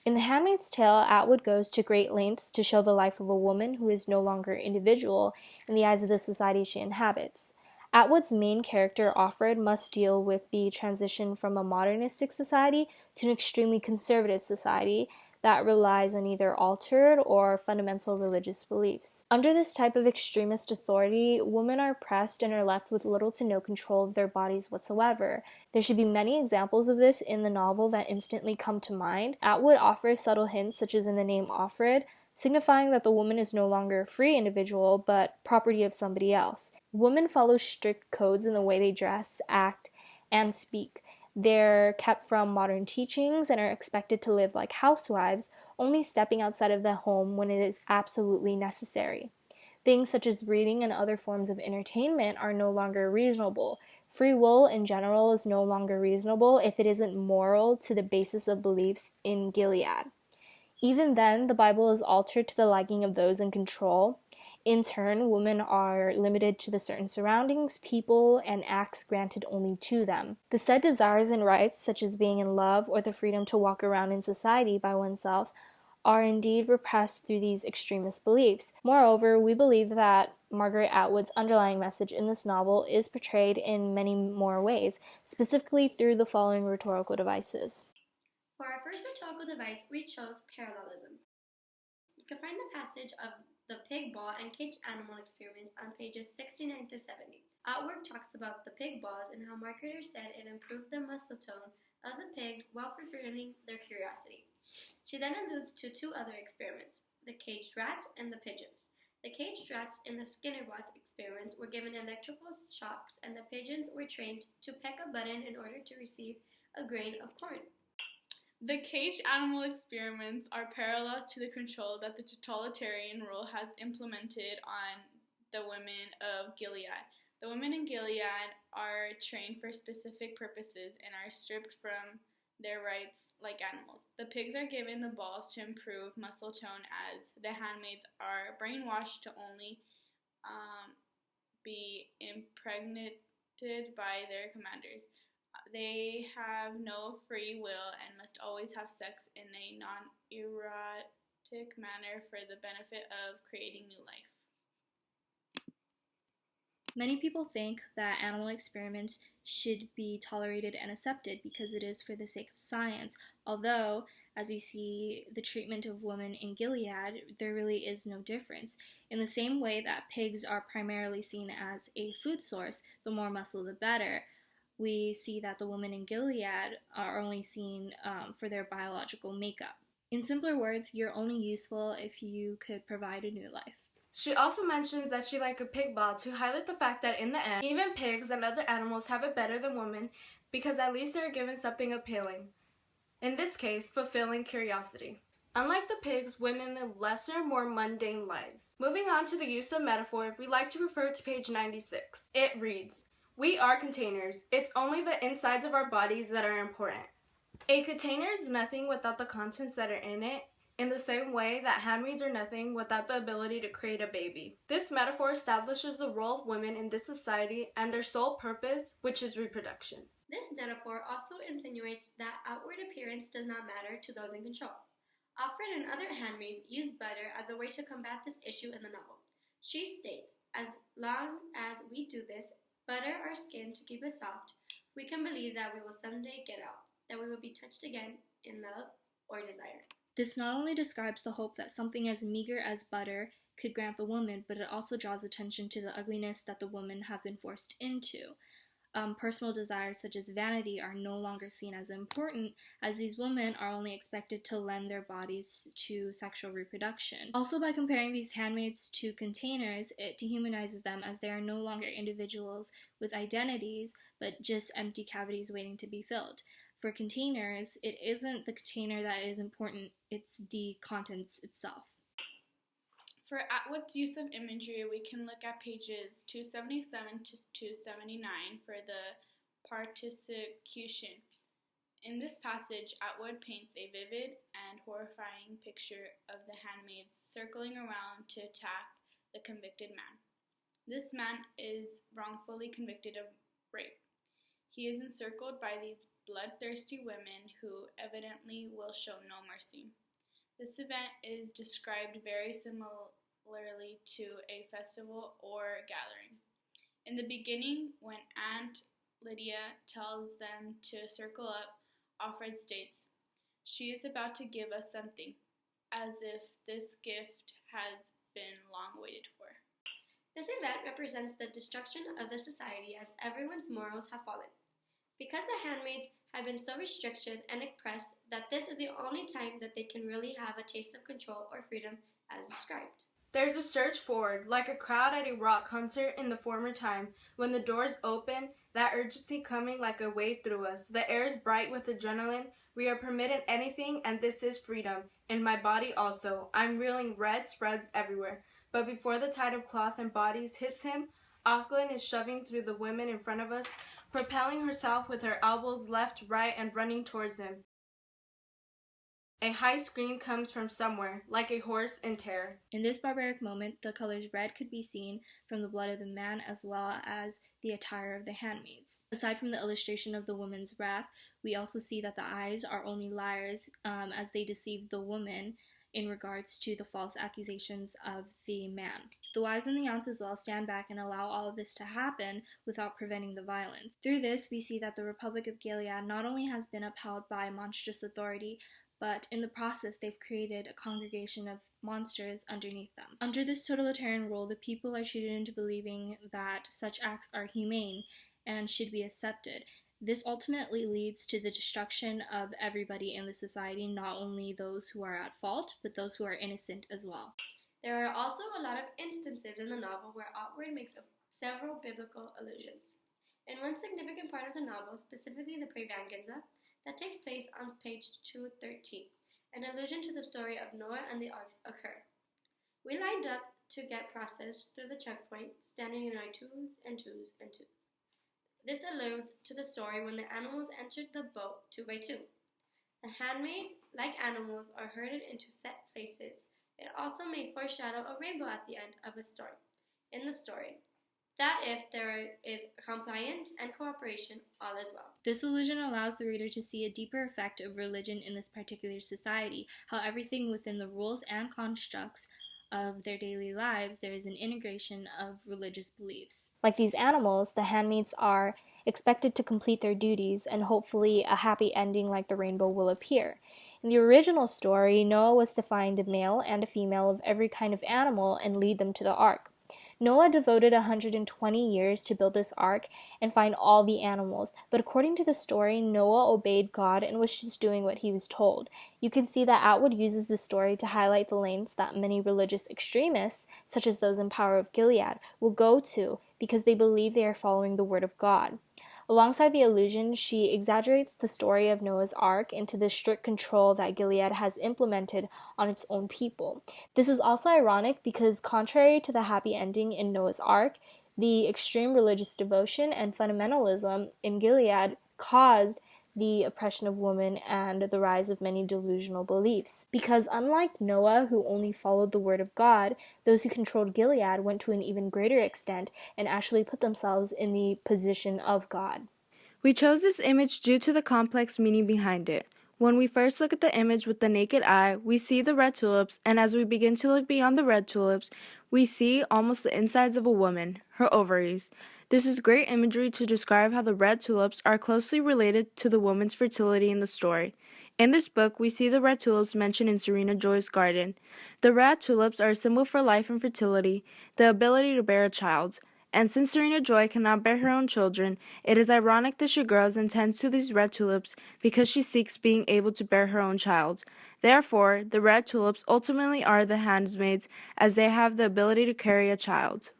In The Handmaid's Tale, Atwood goes to great lengths to show the life of a woman who is no longer individual in the eyes of the society she inhabits. Atwood's main character, Offred, must deal with the transition from a modernistic society to an extremely conservative society that relies on either altered or fundamental religious beliefs. Under this type of extremist authority, women are oppressed and are left with little to no control of their bodies whatsoever. There should be many examples of this in the novel that instantly come to mind. Atwood offers subtle hints, such as in the name Offred, signifying that the woman is no longer a free individual, but property of somebody else. Women follow strict codes in the way they dress, act, and speak. They're kept from modern teachings and are expected to live like housewives, only stepping outside of the home when it is absolutely necessary. Things such as reading and other forms of entertainment are no longer reasonable. Free will in general is no longer reasonable if it isn't moral to the basis of beliefs in Gilead. Even then, the Bible is altered to the liking of those in control. In turn, women are limited to the certain surroundings, people, and acts granted only to them. The said desires and rights, such as being in love or the freedom to walk around in society by oneself, are indeed repressed through these extremist beliefs. Moreover, we believe that Margaret Atwood's underlying message in this novel is portrayed in many more ways, specifically through the following rhetorical devices. For our first rhetorical device, we chose parallelism. You can find the passage of the pig ball and caged animal experiment on pages 69 to 70. Atwood talks about the pig balls and how marketers said it improved the muscle tone of the pigs while preventing their curiosity. She then alludes to two other experiments, the caged rat and the pigeons. The caged rats in the Skinner-Watt experiments were given electrical shocks, and the pigeons were trained to peck a button in order to receive a grain of corn. The caged animal experiments are parallel to the control that the totalitarian rule has implemented on the women of Gilead. The women in Gilead are trained for specific purposes and are stripped from their rights like animals. The pigs are given the balls to improve muscle tone, as the handmaids are brainwashed to only be impregnated by their commanders. They have no free will and must always have sex in a non-erotic manner for the benefit of creating new life. Many people think that animal experiments should be tolerated and accepted because it is for the sake of science, although, as we see the treatment of women in Gilead, there really is no difference. In the same way that pigs are primarily seen as a food source, the more muscle the better, we see that the women in Gilead are only seen for their biological makeup. In simpler words, you're only useful if you could provide a new life. She also mentions that she liked a pig ball to highlight the fact that in the end, even pigs and other animals have it better than women because at least they are given something appealing. In this case, fulfilling curiosity. Unlike the pigs, women live lesser, more mundane lives. Moving on to the use of metaphor, we like to refer to page 96. It reads, "We are containers. It's only the insides of our bodies that are important. A container is nothing without the contents that are in it, in the same way that handmaids are nothing without the ability to create a baby." This metaphor establishes the role of women in this society and their sole purpose, which is reproduction. This metaphor also insinuates that outward appearance does not matter to those in control. Offred and other handmaids use butter as a way to combat this issue in the novel. She states, "As long as we do this, butter our skin to keep it soft, we can believe that we will someday get out, that we will be touched again in love or desire." This not only describes the hope that something as meager as butter could grant the woman, but it also draws attention to the ugliness that the women have been forced into. Personal desires such as vanity are no longer seen as important, as these women are only expected to lend their bodies to sexual reproduction. Also, by comparing these handmaids to containers, it dehumanizes them as they are no longer individuals with identities, but just empty cavities waiting to be filled. For containers, it isn't the container that is important, it's the contents itself. For Atwood's use of imagery, we can look at pages 277 to 279 for the particicution. In this passage, Atwood paints a vivid and horrifying picture of the handmaids circling around to attack the convicted man. This man is wrongfully convicted of rape. He is encircled by these bloodthirsty women who evidently will show no mercy. This event is described very similarly to a festival or gathering. In the beginning, when Aunt Lydia tells them to circle up, Alfred states, "She is about to give us something," as if this gift has been long waited for. This event represents the destruction of the society as everyone's morals have fallen. Because the handmaids have been so restricted and oppressed that this is the only time that they can really have a taste of control or freedom as described. There's a surge forward, like a crowd at a rock concert in the former time. When the doors open, that urgency coming like a wave through us. The air is bright with adrenaline. We are permitted anything, and this is freedom. In my body also. I'm reeling red spreads everywhere. But before the tide of cloth and bodies hits him, Auckland is shoving through the women in front of us, propelling herself with her elbows left, right, and running towards him. A high scream comes from somewhere, like a horse in terror. In this barbaric moment, the colors red could be seen from the blood of the man as well as the attire of the handmaids. Aside from the illustration of the woman's wrath, we also see that the eyes are only liars as they deceive the woman in regards to the false accusations of the man. The wives and the aunts as well stand back and allow all of this to happen without preventing the violence. Through this, we see that the Republic of Gilead not only has been upheld by monstrous authority, but in the process they've created a congregation of monsters underneath them. Under this totalitarian rule, the people are treated into believing that such acts are humane and should be accepted. This ultimately leads to the destruction of everybody in the society, not only those who are at fault, but those who are innocent as well. There are also a lot of instances in the novel where Otward makes several biblical allusions. In one significant part of the novel, specifically the Praevangenza, that takes place on page 213, an allusion to the story of Noah and the arks occur. We lined up to get processed through the checkpoint, standing in our twos and twos and twos. This alludes to the story when the animals entered the boat 2 by 2. The handmaids, like animals, are herded into set places. It also may foreshadow a rainbow at the end of a story. In the story, that if there is compliance and cooperation, all is well. This illusion allows the reader to see a deeper effect of religion in this particular society, how everything within the rules and constructs of their daily lives, there is an integration of religious beliefs. Like these animals, the handmaids are expected to complete their duties, and hopefully a happy ending like the rainbow will appear. In the original story, Noah was to find a male and a female of every kind of animal and lead them to the ark. Noah devoted 120 years to build this ark and find all the animals, but according to the story, Noah obeyed God and was just doing what he was told. You can see that Atwood uses this story to highlight the lengths that many religious extremists, such as those in power of Gilead, will go to because they believe they are following the word of God. Alongside the illusion, she exaggerates the story of Noah's Ark into the strict control that Gilead has implemented on its own people. This is also ironic because, contrary to the happy ending in Noah's Ark, the extreme religious devotion and fundamentalism in Gilead caused the oppression of women and the rise of many delusional beliefs. Because unlike Noah, who only followed the word of God, those who controlled Gilead went to an even greater extent and actually put themselves in the position of God. We chose this image due to the complex meaning behind it. When we first look at the image with the naked eye, we see the red tulips, and as we begin to look beyond the red tulips, we see almost the insides of a woman, her ovaries. This is great imagery to describe how the red tulips are closely related to the woman's fertility in the story. In this book, we see the red tulips mentioned in Serena Joy's garden. The red tulips are a symbol for life and fertility, the ability to bear a child. And since Serena Joy cannot bear her own children, it is ironic that she grows and tends to these red tulips because she seeks being able to bear her own child. Therefore, the red tulips ultimately are the handmaids, as they have the ability to carry a child.